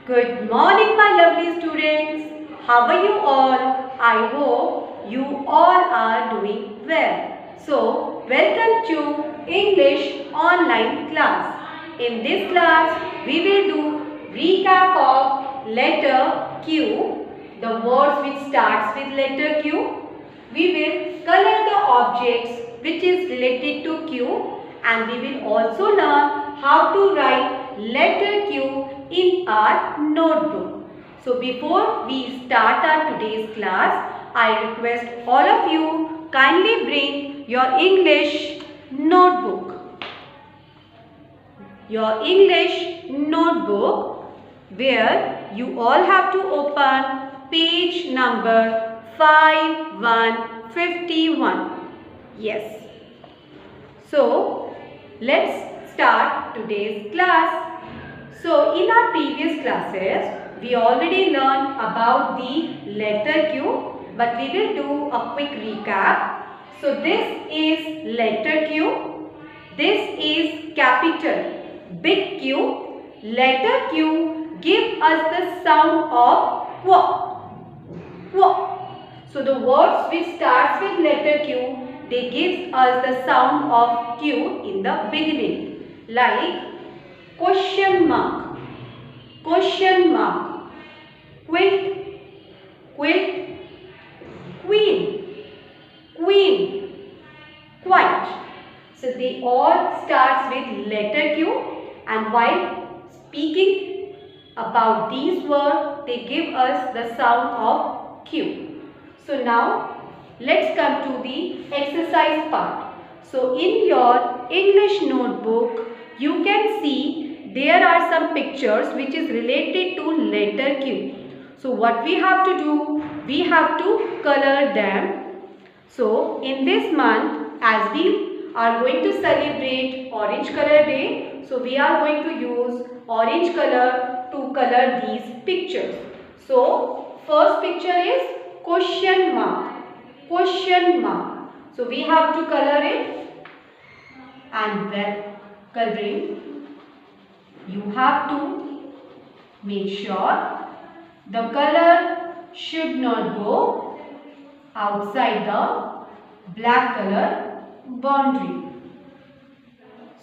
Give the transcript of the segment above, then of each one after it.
Good morning, my lovely students. How are you all? I hope you all are doing well. So, welcome to English online class. In this class, we will do recap of letter Q, the words which starts with letter Q. We will color the objects which is related to Q, and we will also learn how to write letter Q in our notebook. So before we start our today's class, I request all of you kindly bring your English notebook. Your English notebook where you all have to open page number 5151. Yes. So, let's start today's class. So, in our previous classes, we already learned about the letter Q, but we will do a quick recap. So, this is letter Q. This is capital big Q. Letter Q give us the sound of Q. Q. So, the words which starts with letter Q, they give us the sound of Q in the beginning. Like question mark, question mark, quilt, quilt, queen, queen, quite. So they all starts with letter Q, and while speaking about these words, they give us the sound of Q. So now let's come to the exercise part. So in your English notebook, you can see there are some pictures which is related to letter Q. So what we have to do? We have to color them. So in this month, as we are going to celebrate Orange Color Day, so we are going to use orange color to color these pictures. So first picture is question mark. Question mark. So we have to color it, and when coloring, you have to make sure the color should not go outside the black color boundary.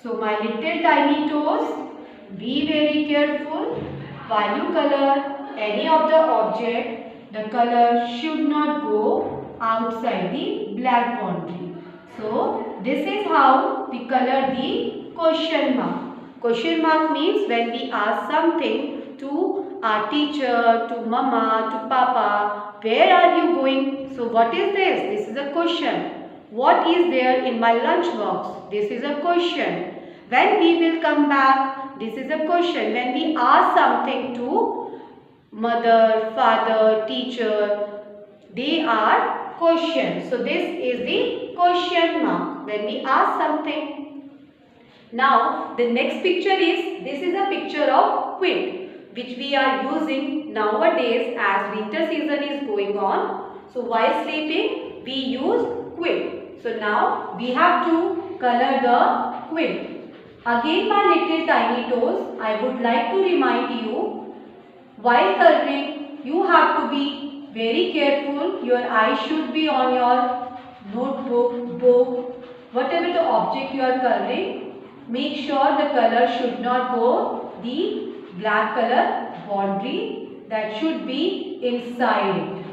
So my little tiny toes, be very careful while you color any of the object. The color should not go outside the black boundary. So this is how we color the question mark. Question mark means when we ask something to our teacher, to mama, to papa, where are you going? So what is this? This is a question. What is there in my lunch box? This is a question. When we will come back? This is a question. When we ask something to mother, father, teacher, they are questions. So this is the question mark when we ask something. Now the next picture is, this is a picture of quilt which we are using nowadays as winter season is going on. So while sleeping we use quilt. So now we have to color the quilt. Again my little tiny toes, I would like to remind you, while coloring, you have to be very careful. Your eyes should be on your notebook, book, whatever the object you are coloring. Make sure the color should not go the black color boundary, that should be inside it.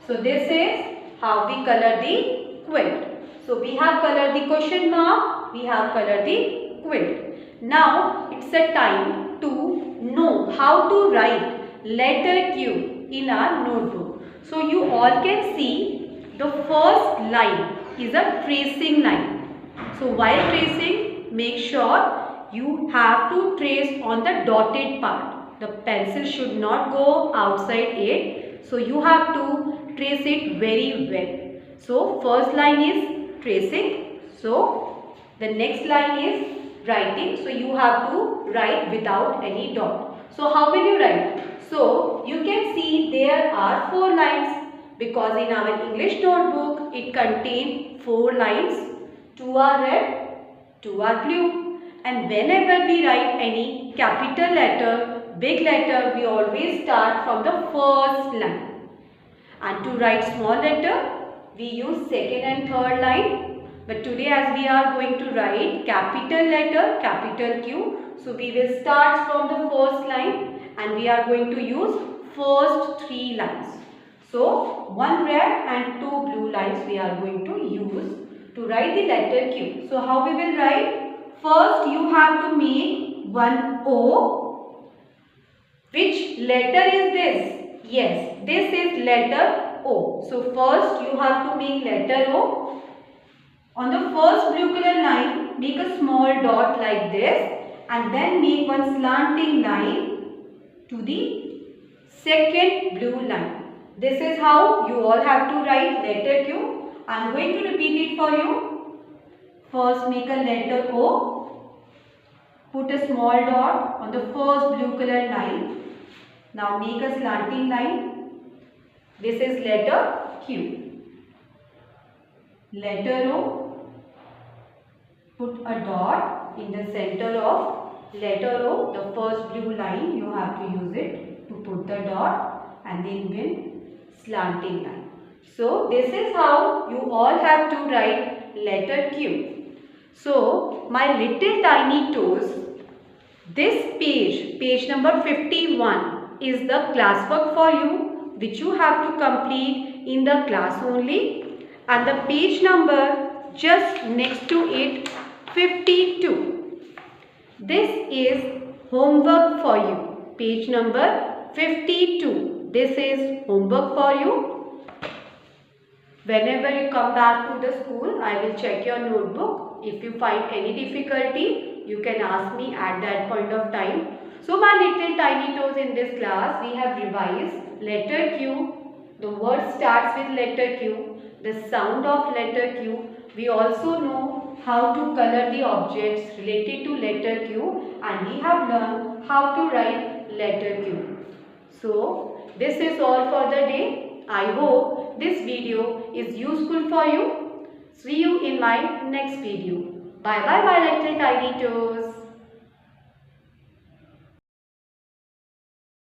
So this is how we color the quilt. So we have colored the question mark, we have colored the quilt. Now it's a time to know how to write letter Q in our notebook. So you all can see the first line is a tracing line. So while tracing, make sure you have to trace on the dotted part. The pencil should not go outside it. So you have to trace it very well. So first line is tracing. So the next line is writing. So you have to write without any dot. So how will you write? So you can see there are 4 lines because in our English notebook it contains 4 lines. 2 are red, 2 are blue, and whenever we write any capital letter big letter, we always start from the first line. And to write small letter, we use second and third line. But today as we are going to write capital letter, capital Q, so we will start from the first line and we are going to use first 3 lines. So, 1 red and 2 blue lines we are going to use to write the letter Q. So, how we will write? First, you have to make one O. Which letter is this? Yes, this is letter O. So, first you have to make letter O. On the first blue color line, make a small dot like this and then make one slanting line to the second blue line. This is how you all have to write letter Q. I am going to repeat it for you. First make a letter O. Put a small dot on the first blue color line. Now make a slanting line. This is letter Q. Letter O. Put a dot in the center of letter O. The first blue line you have to use it to put the dot and then with slanting line. So this is how you all have to write letter Q. So my little tiny toes, this page number 51 is the classwork for you which you have to complete in the class only, and the page number just next to it 52. This is homework for you. Page number 52. This is homework for you. Whenever you come back to the school, I will check your notebook. If you find any difficulty, you can ask me at that point of time. So my little tiny toes, in this class, we have revised letter Q. The word starts with letter Q. The sound of letter Q. We also know how to color the objects related to letter Q, and we have learned how to write letter Q. So this is all for the day. I hope this video is useful for you. See you in my next video. Bye bye little tiny toes.